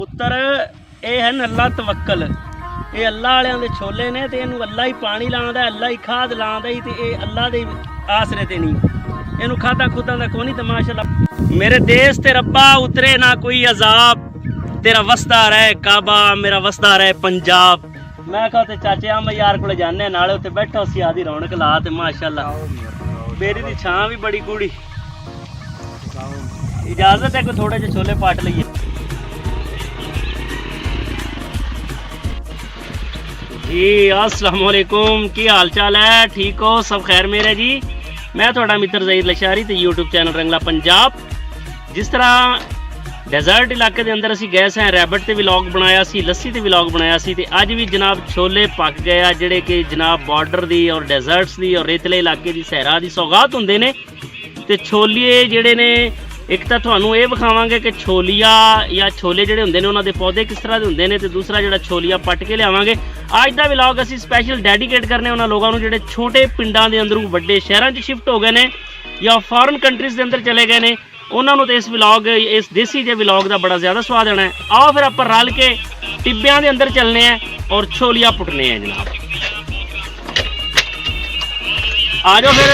ਪੁੱਤਰ ਇਹ ਹਨ ਅੱਲਾ ਤਵੱਕਲ। ਇਹ ਅੱਲਾ ਵਾਲਿਆਂ ਦੇ ਛੋਲੇ ਨੇ ਤੇ ਇਹਨੂੰ ਅੱਲਾ ਹੀ ਪਾਣੀ ਲਾਉਂਦਾ, ਅੱਲਾ ਹੀ ਖਾਦ ਲਾਉਂਦਾ ਹੀ, ਤੇ ਇਹ ਅੱਲਾ ਦੇ ਆਸਰੇ ਤੇ ਨਹੀਂ, ਇਹਨੂੰ ਖਾਦਾ ਖੁਦਾ ਦਾ ਕੋਈ नहीं। तो माशाअल्लाह मेरे देश ते रब्बा उतरे ना कोई अजाब, तेरा वसदा रहे काबा, मेरा वसदा रहे पंजाब। मैं कहा ते चाचे हम यार को जाने नाले उत्ते बैठा उसी आदि रौनक ला ते माशाअल्लाह मेरी दी छां भी बड़ी गूड़ी। इजाजत है को थोड़े जे छोले पाट लईए। जी अस्सलाम वालेकुम, की हाल चाल है? ठीक हो? सब खैर मेरे जी। मैं थोड़ा मित्र ज़हीर लशारी तो यूट्यूब चैनल रंगला पंजाब। जिस तरह डेजर्ट इलाके के अंदर असी गए हैं, रैबिट ते व्लॉग बनाया सी, लस्सी ते व्लॉग बनाया सी, ते अज भी जनाब छोले पक गए आ जिहड़े कि जनाब बॉर्डर दी और डेजर्ट्स दी और रेतले इलाके दी सहरा दी सौगात हुंदे ने। ते छोलिए जिहड़े ने एक तो तुहानूं ये विखावांगे कि छोलिया या छोले जिहड़े हुंदे ने उन्हां दे पौधे किस तरह दे हुंदे ने, ते दूसरा जिहड़ा छोलिया पट के लियावांगे। अज दा व्लॉग असीं स्पैशल डेडिकेट करने उन्हां लोगां नूं जिहड़े छोटे पिंडां दे अंदरों वड्डे शहरां 'च शिफ्ट हो गए ने या फॉरन कंट्रीज़ दे अंदर चले गए ने, उन्हां नूं ते इस व्लॉग इस देसी जे व्लॉग दा बड़ा ज़्यादा स्वाद आना है। आओ फिर आपां रल के टिब्बियां दे अंदर चलने हैं और छोलिया पुटने हैं जनाब। आ जाओ फिर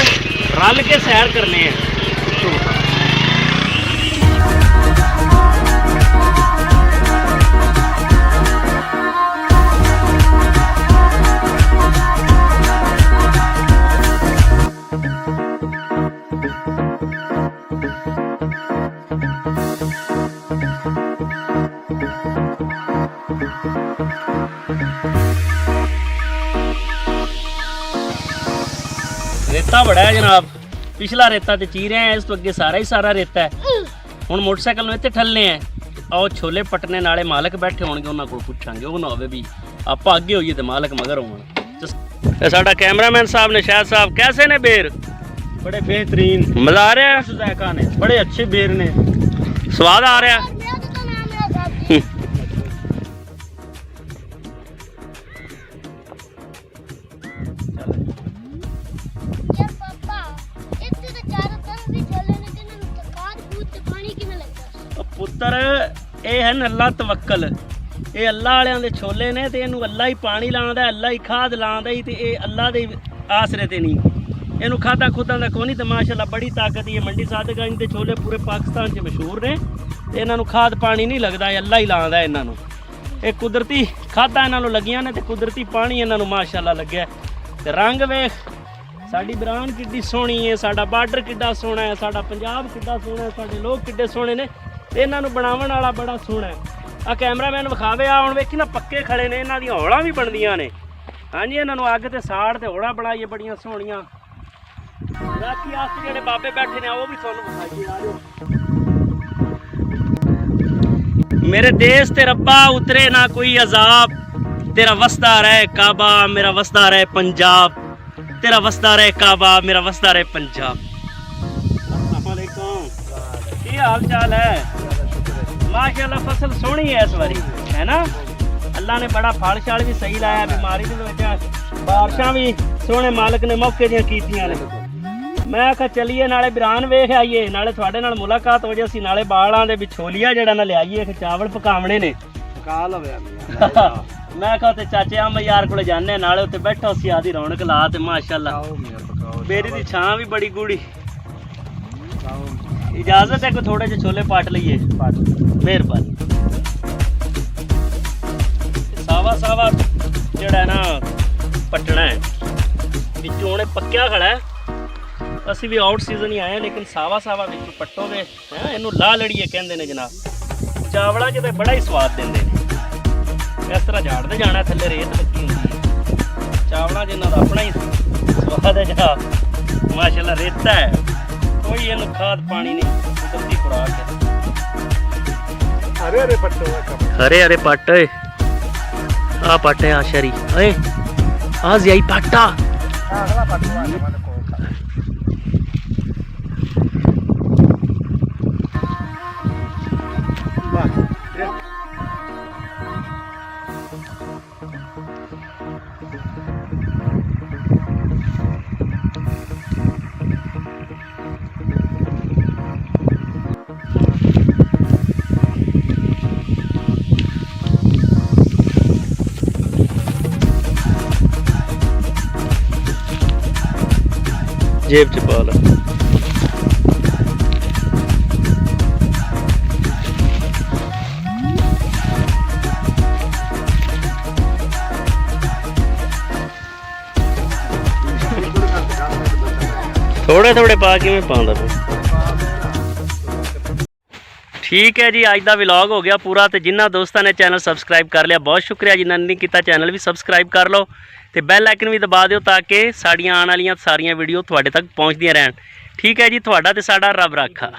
रल के सैर करने हैं। रेता बड़ा है जनाब, पिछला रेता तो चीरे हैं, इस तो अगे सारा ही सारा रेता है। हुण मोटरसाइकिल में इत्थे ठल्ले हैं। आओ छोले पटने नाले मालक बैठे होणगे, उन्हां कोल पुछांगे। वो ना होवे भी आपां अगे होईए ते मालक मगर होण। ते साडा कैमरामैन साहब ने शायद साहब कैसे ने बेर? बड़े बेहतरीन, मजा आ रहा है? जायका ने, बड़े अच्छे बेर ने, स्वाद आ रहा है। पुत्र ये है अल्लाह तवक्कल। ये अल्लाह वालियां दे छोले ने ते इनू अल्लाह ही पानी लांदा, अल्लाह ही खाद लांदा ही, ते ये अल्लाह दे आसरे ते नहीं, इनू खादा खुदा दा कोई नहीं। तो माशाअल्लाह बड़ी ताकत ये मंडी सादगंज दे छोले पूरे पाकिस्तान च मशहूर ने। ते इन्हां नू खाद पानी नहीं लगदा, अल्लाह ही लांदा इन्हां नू। ये कुदरती खादा इन्हां नू लगियां ने ते कुदरती पानी इन्हां नू माशाअल्लाह लग्या। ते रंग वेख साडी ब्रांड किड्डी सोहनी है, साडा बार्डर किड्डा सोहना है, साडा पंजाब किड्डा सोहना है, साडे लोग किड्डे सोहने ने, ते इन्हां नू बनावण वाला बड़ा सोहना है। आ कैमरामैन विखावे आ हुण वेखी ना पक्के खड़े ने, इन्हां दी हौलां भी बनदियां ने। हाँ जी, इन्हां नू अग ते साड़ ते हौलां बनाइए बड़ियां सोहणियां। बाकी आस जेहड़े बाबे बैठे ने वो भी तुहानूं विखाईए। आ जाओ। मेरे देश ते रब्बा उतरे ना कोई अजाब, तेरा वसदा रहे काबा, मेरा वसदा रहे पंजाब, तेरा वसदा रहे काबा, मेरा वसदा रहे पंजाब। अस्सलाम वालेकुम, की हाल चाल है? माशाअल्लाह फसल सोहनी है इस बारी, है ना? अल्लाह ने बड़ा फल शाल भी सही लाया, बीमारी के बारिशां भी सोहने मालक ने मौके दियां कीतियां ने। मैं आखा चलिए नाले बिरान वेख आइए, नाले तुहाडे नाल मुलाकात हो जासी, नाले बालां दे विछोलिया जेड़ा ना लियाइए, चावल पकावणे ने। पका लवे मैं कहा ते चाचे हम यार को जाने नाले उत्ते बैठा उसी आदि रौनक ला ते माशाअल्लाह मेरी दी छां भी बड़ी गूड़ी। इजाजत है को थोड़े जे छोले पाट लईए, मेहरबानी। सावा सावा जेड़ा ना पटना है, विचों हुणे पक्या खड़ा है। असीं भी आउट सीजन ही आए हैं, लेकिन सावा सावा विचों पट्टोगे हैं, इनू ला लड़िए कहंदे ने जनाब। चावलों च तो बड़ा ही स्वाद देंदे ने। इस तरह झाड़ते जाना, थले रेत लगी होंगी, चावलों च इन्हां दा अपना ही स्वाद है जनाब। माशाअल्लाह रेता है, कोई इन्हूं खाद पानी नहीं, कुदरती खुराक है। हरे हरे पट्टे, हरे हरे पट्ट, आ पट्ट है आशरी, ओए आ ज़ियाई पट्टा। अगला पट्टा आ जेब च पा लो। थोड़े थोड़े पा के मैं पाँदा पिया। ठीक है जी, अज का व्लॉग हो गया पूरा। तो जिन्होंने दोस्तों ने चैनल सबसक्राइब कर लिया बहुत शुक्रिया, जिन्होंने नहीं किया चैनल भी सबसक्राइब कर लो तो बैल आइकन भी दबा दो ताकि साड़ियाँ आने वाली सारिया वीडियो थोड़े तक पहुँचदियाँ रहन। ठीक है जी, थोड़ा तो साडा रब राखा।